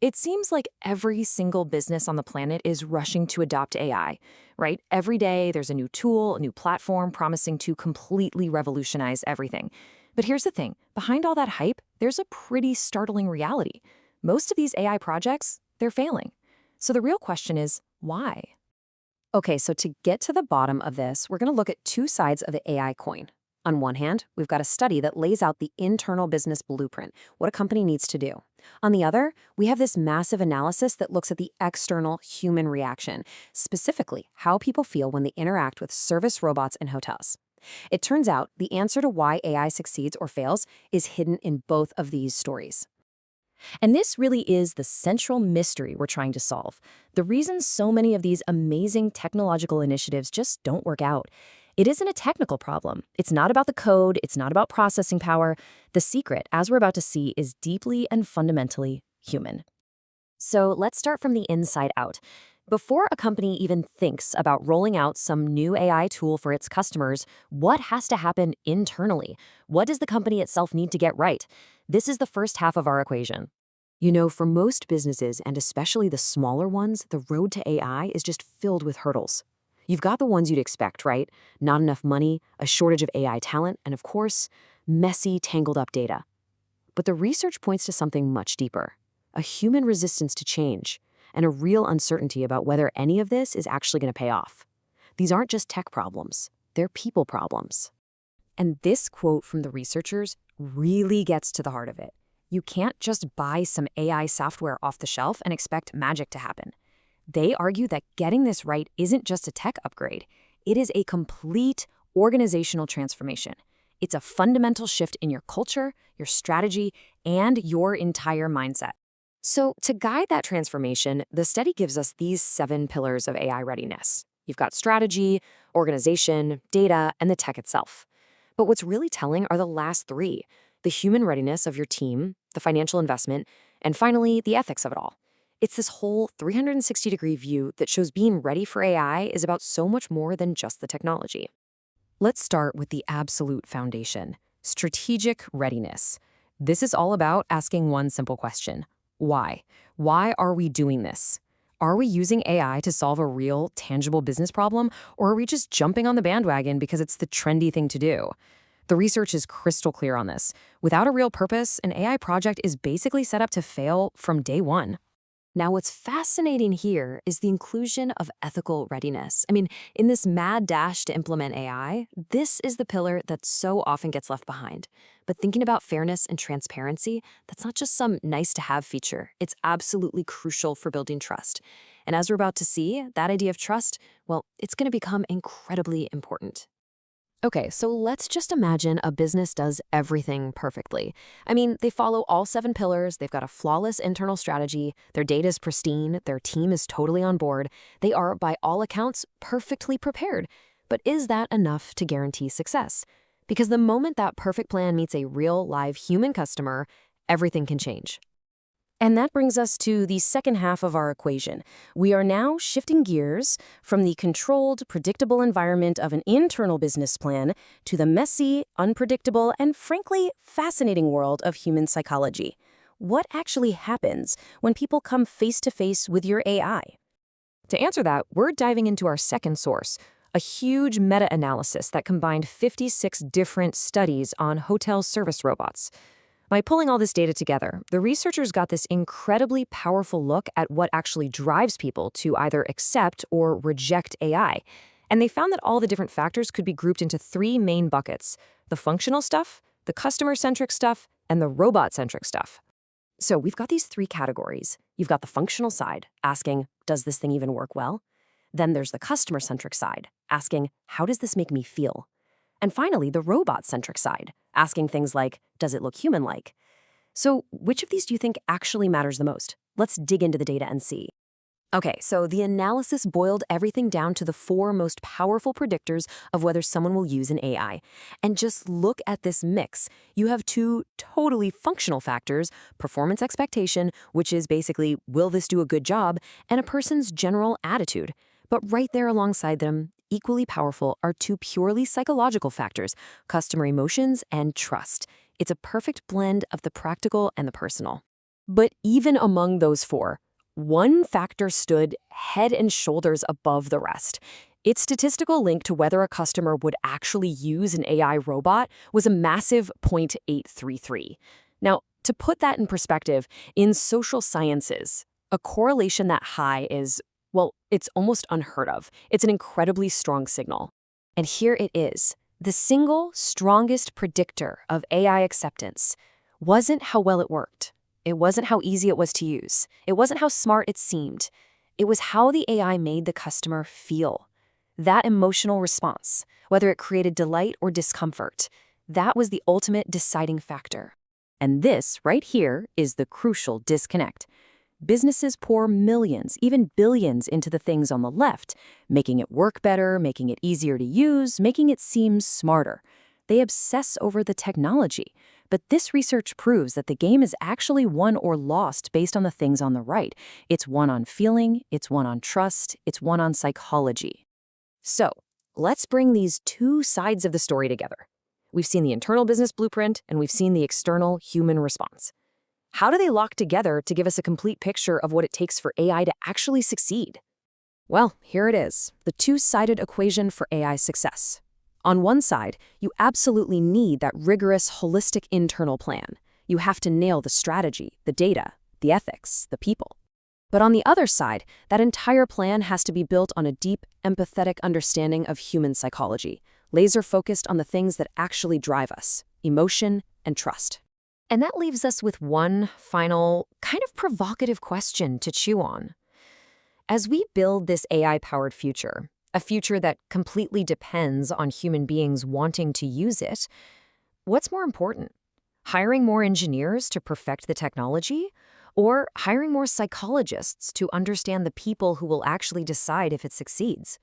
It seems like every single business on the planet is rushing to adopt AI, right? Every day there's a new tool, a new platform promising to completely revolutionize everything. But here's the thing, behind all that hype, there's a pretty startling reality. Most of these AI projects, they're failing. So the real question is, why? Okay, so to get to the bottom of this, we're going to look at two sides of the AI coin. On one hand, we've got a study that lays out the internal business blueprint, what a company needs to do. On the other, we have this massive analysis that looks at the external human reaction, specifically how people feel when they interact with service robots in hotels. It turns out the answer to why AI succeeds or fails is hidden in both of these stories. And this really is the central mystery we're trying to solve. The reason so many of these amazing technological initiatives just don't work out. It isn't a technical problem. It's not about the code. It's not about processing power. The secret, as we're about to see, is deeply and fundamentally human. So let's start from the inside out. Before a company even thinks about rolling out some new AI tool for its customers, what has to happen internally? What does the company itself need to get right? This is the first half of our equation. You know, for most businesses, and especially the smaller ones, the road to AI is just filled with hurdles. You've got the ones you'd expect, right? Not enough money, a shortage of AI talent, and of course, messy, tangled up data. But the research points to something much deeper, a human resistance to change, and a real uncertainty about whether any of this is actually going to pay off. These aren't just tech problems, they're people problems. And this quote from the researchers really gets to the heart of it. You can't just buy some AI software off the shelf and expect magic to happen. They argue that getting this right isn't just a tech upgrade. It is a complete organizational transformation. It's a fundamental shift in your culture, your strategy, and your entire mindset. So to guide that transformation, the study gives us these 7 pillars of AI readiness. You've got strategy, organization, data, and the tech itself. But what's really telling are the last 3, the human readiness of your team, the financial investment, and finally, the ethics of it all. It's this whole 360-degree view that shows being ready for AI is about so much more than just the technology. Let's start with the absolute foundation, strategic readiness. This is all about asking one simple question. Why? Why are we doing this? Are we using AI to solve a real, tangible business problem, or are we just jumping on the bandwagon because it's the trendy thing to do? The research is crystal clear on this. Without a real purpose, an AI project is basically set up to fail from day one. Now, what's fascinating here is the inclusion of ethical readiness. I mean, in this mad dash to implement AI, this is the pillar that so often gets left behind. But thinking about fairness and transparency, that's not just some nice-to-have feature. It's absolutely crucial for building trust. And as we're about to see, that idea of trust, well, it's going to become incredibly important. Okay, so let's just imagine a business does everything perfectly. I mean, they follow all 7 pillars, they've got a flawless internal strategy, their data is pristine, their team is totally on board. They are, by all accounts, perfectly prepared. But is that enough to guarantee success? Because the moment that perfect plan meets a real, live human customer, everything can change. And that brings us to the second half of our equation. We are now shifting gears from the controlled, predictable environment of an internal business plan to the messy, unpredictable, and frankly, fascinating world of human psychology. What actually happens when people come face to face with your AI? To answer that, we're diving into our second source, a huge meta-analysis that combined 56 different studies on hotel service robots. By pulling all this data together, the researchers got this incredibly powerful look at what actually drives people to either accept or reject AI. And they found that all the different factors could be grouped into 3 main buckets: the functional stuff, the customer-centric stuff, and the robot-centric stuff. So we've got these 3 categories. You've got the functional side, asking, does this thing even work well? Then there's the customer-centric side, asking, how does this make me feel? And finally, the robot-centric side, asking things like, does it look human-like? So which of these do you think actually matters the most? Let's dig into the data and see. Okay, so the analysis boiled everything down to the 4 most powerful predictors of whether someone will use an AI. And just look at this mix. You have 2 totally functional factors: performance expectation, which is basically, will this do a good job, and a person's general attitude. But right there alongside them, equally powerful, are 2 purely psychological factors: customer emotions and trust. It's a perfect blend of the practical and the personal. But even among those four, one factor stood head and shoulders above the rest. Its statistical link to whether a customer would actually use an AI robot was a massive 0.833. Now, to put that in perspective, in social sciences, a correlation that high is, well, it's almost unheard of. It's an incredibly strong signal. And here it is. The single strongest predictor of AI acceptance wasn't how well it worked. It wasn't how easy it was to use. It wasn't how smart it seemed. It was how the AI made the customer feel. That emotional response, whether it created delight or discomfort, that was the ultimate deciding factor. And this, right here, is the crucial disconnect. Businesses pour millions, even billions, into the things on the left, making it work better, making it easier to use, making it seem smarter. They obsess over the technology. But this research proves that the game is actually won or lost based on the things on the right. It's won on feeling, it's won on trust, it's won on psychology. So, let's bring these two sides of the story together. We've seen the internal business blueprint, and we've seen the external human response. How do they lock together to give us a complete picture of what it takes for AI to actually succeed? Well, here it is, the two-sided equation for AI success. On one side, you absolutely need that rigorous, holistic internal plan. You have to nail the strategy, the data, the ethics, the people. But on the other side, that entire plan has to be built on a deep, empathetic understanding of human psychology, laser-focused on the things that actually drive us, emotion and trust. And that leaves us with one final, kind of provocative question to chew on. As we build this AI-powered future, a future that completely depends on human beings wanting to use it, what's more important? Hiring more engineers to perfect the technology, or hiring more psychologists to understand the people who will actually decide if it succeeds?